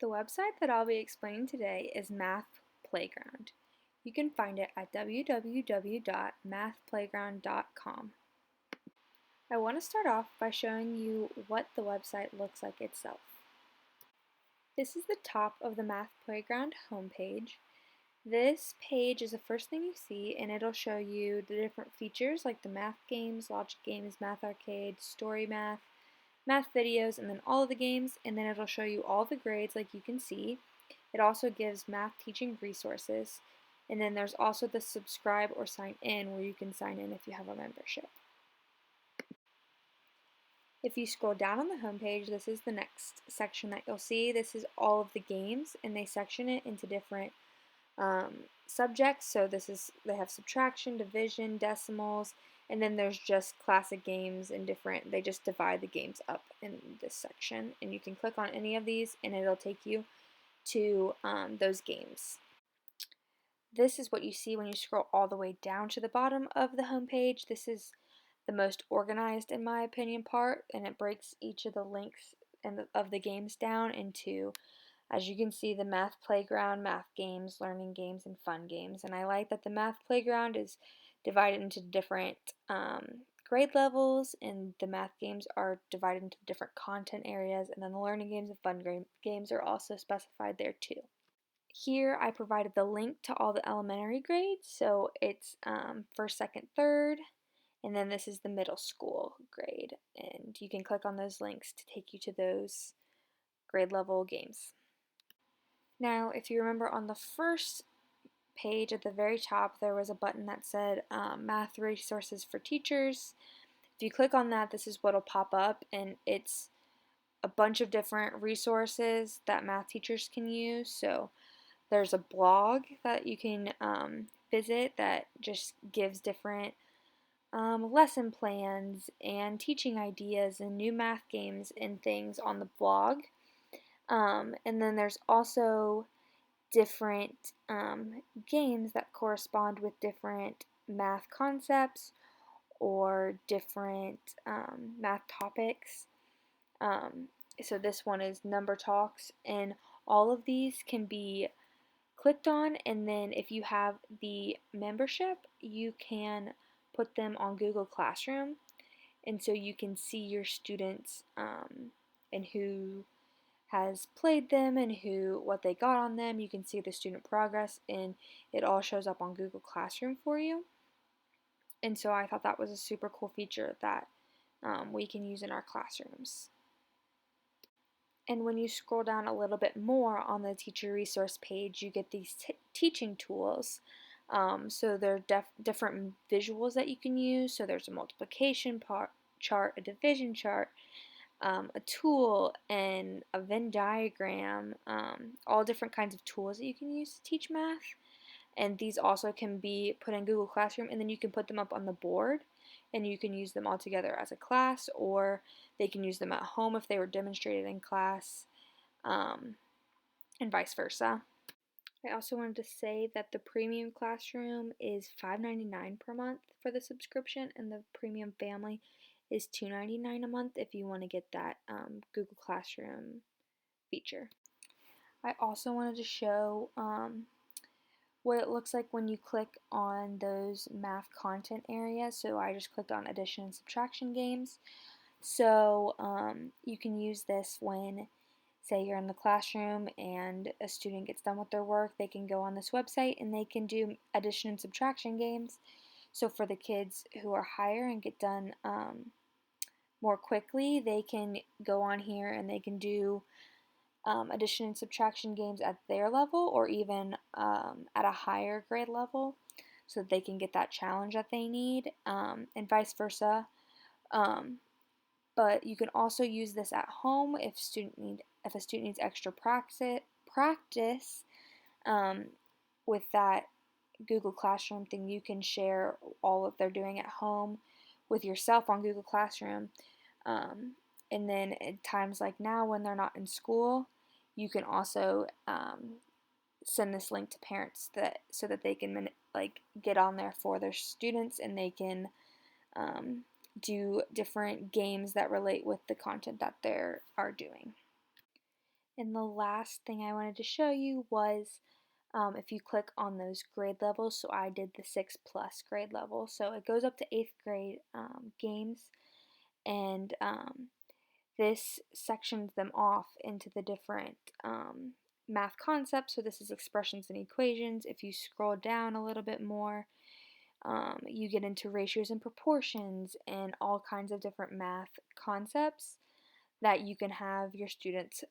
The website that I'll be explaining today is Math Playground. You can find it at www.mathplayground.com. I want to start off by showing you what the website looks like itself. This is the top of the Math Playground homepage. This page is the first thing you see, and it'll show you the different features like the math games, logic games, math arcade, story math, math videos, and then all of the games, and then it'll show you all the grades like you can see. It also gives math teaching resources, and then there's also the subscribe or sign in where you can sign in if you have a membership. If you scroll down on the homepage, this is the next section that you'll see. This is all of the games, and they section it into different subjects. So they have subtraction, division, decimals, and then there's just classic games and they just divide the games up in this section, and you can click on any of these and it'll take you to those games. This is what you see when you scroll all the way down to the bottom of the homepage. This is the most organized, in my opinion, part, and it breaks each of the links of the games down into, as you can see, the Math Playground, math games, learning games, and fun games. And I like that the Math Playground is divided into different grade levels, and the math games are divided into different content areas, and then the learning games and fun games are also specified there too. Here I provided the link to all the elementary grades, so it's first, second, third, and then this is the middle school grade, and you can click on those links to take you to those grade level games. Now, if you remember on the first page at the very top, there was a button that said Math Resources for Teachers. If you click on that, this is what will pop up, and it's a bunch of different resources that math teachers can use. So there's a blog that you can visit that just gives different lesson plans and teaching ideas and new math games and things on the blog. And then there's also different games that correspond with different math concepts or different math topics. So this one is Number Talks, and all of these can be clicked on, and then if you have the membership, you can put them on Google Classroom, and so you can see your students and who has played them and what they got on them. You can see the student progress, and it all shows up on Google Classroom for you. And so I thought that was a super cool feature that we can use in our classrooms. And when you scroll down a little bit more on the teacher resource page, you get these teaching tools. So there are different visuals that you can use. So there's a multiplication chart, a division chart, a tool, and a Venn diagram, all different kinds of tools that you can use to teach math. And these also can be put in Google Classroom, and then you can put them up on the board, and you can use them all together as a class, or they can use them at home if they were demonstrated in class, and vice versa. I also wanted to say that the premium classroom is $5.99 per month for the subscription, and the premium family is $2.99 a month if you want to get that Google Classroom feature. I also wanted to show what it looks like when you click on those math content areas. So I just clicked on addition and subtraction games. So you can use this when, say, you're in the classroom and a student gets done with their work. They can go on this website and they can do addition and subtraction games. So for the kids who are higher and get done more quickly, they can go on here and they can do addition and subtraction games at their level, or even at a higher grade level, so that they can get that challenge that they need, and vice versa. But you can also use this at home if a student needs extra practice with that Google Classroom thing. You can share all of they're doing at home with yourself on Google Classroom. And then at times like now when they're not in school, you can also send this link to parents so that they can get on there for their students, and they can do different games that relate with the content that they are doing. And the last thing I wanted to show you was if you click on those grade levels, so I did the 6+ grade level, so it goes up to 8th grade games, and this sections them off into the different math concepts. So this is expressions and equations. If you scroll down a little bit more, you get into ratios and proportions and all kinds of different math concepts that you can have your students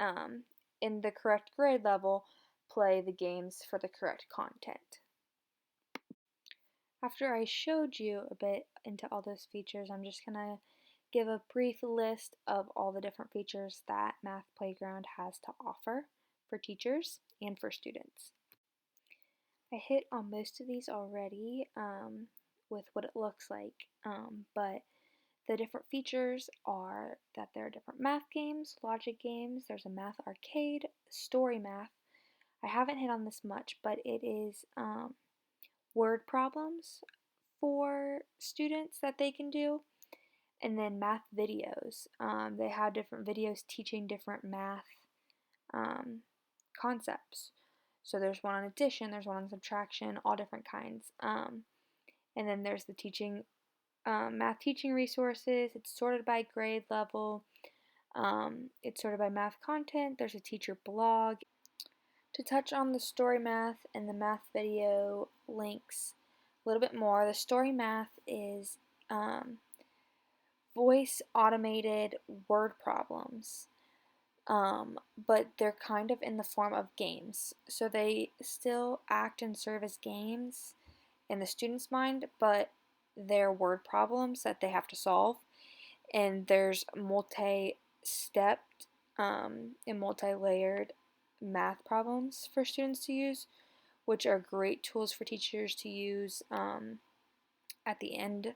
um, in the correct grade level play the games for the correct content. After I showed you a bit into all those features, I'm just going to give a brief list of all the different features that Math Playground has to offer for teachers and for students. I hit on most of these already with what it looks like, but the different features are that there are different math games, logic games, there's a math arcade, story math. I haven't hit on this much, but it is word problems for students that they can do, and then math videos. They have different videos teaching different math um, concepts. So there's one on addition, there's one on subtraction, all different kinds. And then there's the math teaching resources. It's sorted by grade level. It's sorted by math content. There's a teacher blog. To touch on the story math and the math video links a little bit more, the story math is voice automated word problems, but they're kind of in the form of games. So they still act and serve as games in the student's mind, but they're word problems that they have to solve. And there's multi-stepped and multi-layered math problems for students to use, which are great tools for teachers to use at the end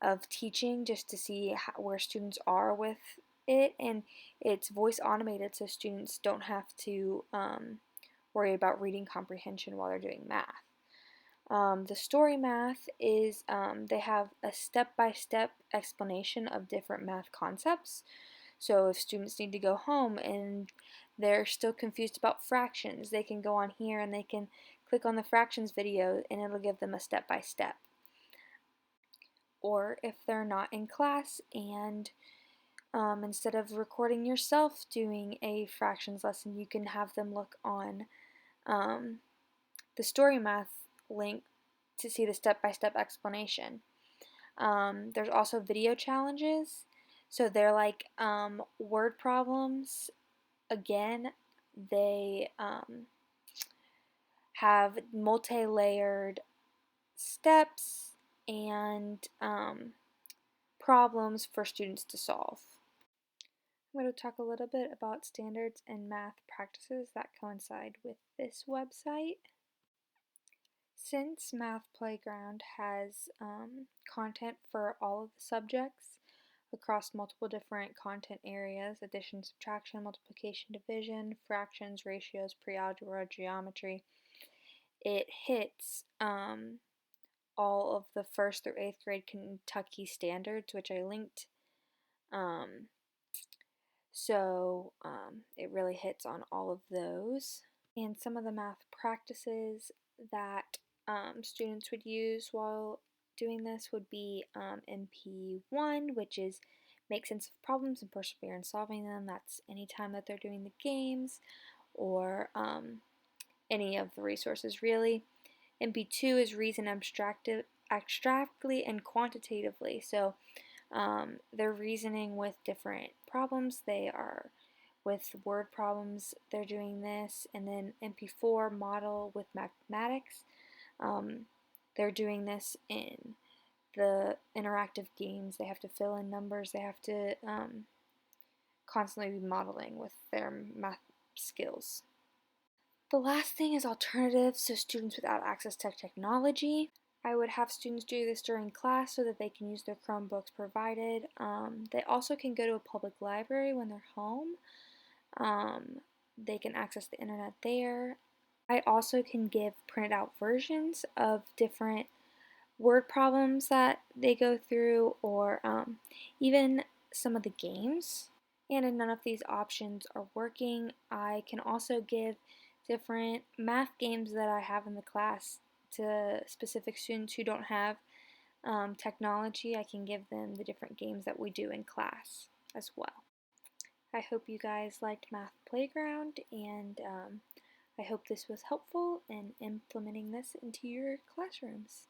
of teaching just to see where students are with it. And it's voice automated, so students don't have to worry about reading comprehension while they're doing math. The story math is they have a step-by-step explanation of different math concepts. So if students need to go home and they're still confused about fractions, they can go on here and they can click on the fractions video and it'll give them a step-by-step. Or if they're not in class and instead of recording yourself doing a fractions lesson, you can have them look on the story math link to see the step-by-step explanation. There's also video challenges. So they're like word problems. Again, they have multi-layered steps and problems for students to solve. I'm going to talk a little bit about standards and math practices that coincide with this website. Since Math Playground has content for all of the subjects across multiple different content areas, addition, subtraction, multiplication, division, fractions, ratios, pre-algebra, geometry, it hits all of the 1st through 8th grade Kentucky standards, which I linked. It really hits on all of those. And some of the math practices that students would use while doing this would be MP1, which is make sense of problems and persevere in solving them. That's anytime that they're doing the games or any of the resources really. MP2 is reason abstractly and quantitatively. So they're reasoning with different problems. They are with word problems, they're doing this. And then MP4 model with mathematics. They're doing this in the interactive games. They have to fill in numbers. They have to constantly be modeling with their math skills. The last thing is alternatives, so students without access to technology. I would have students do this during class so that they can use their Chromebooks provided. They also can go to a public library when they're home. They can access the internet there. I also can give printed out versions of different word problems that they go through, or even some of the games. and if none of these options are working, I can also give different math games that I have in the class to specific students who don't have technology. I can give them the different games that we do in class as well. I hope you guys liked Math Playground, and I hope this was helpful in implementing this into your classrooms.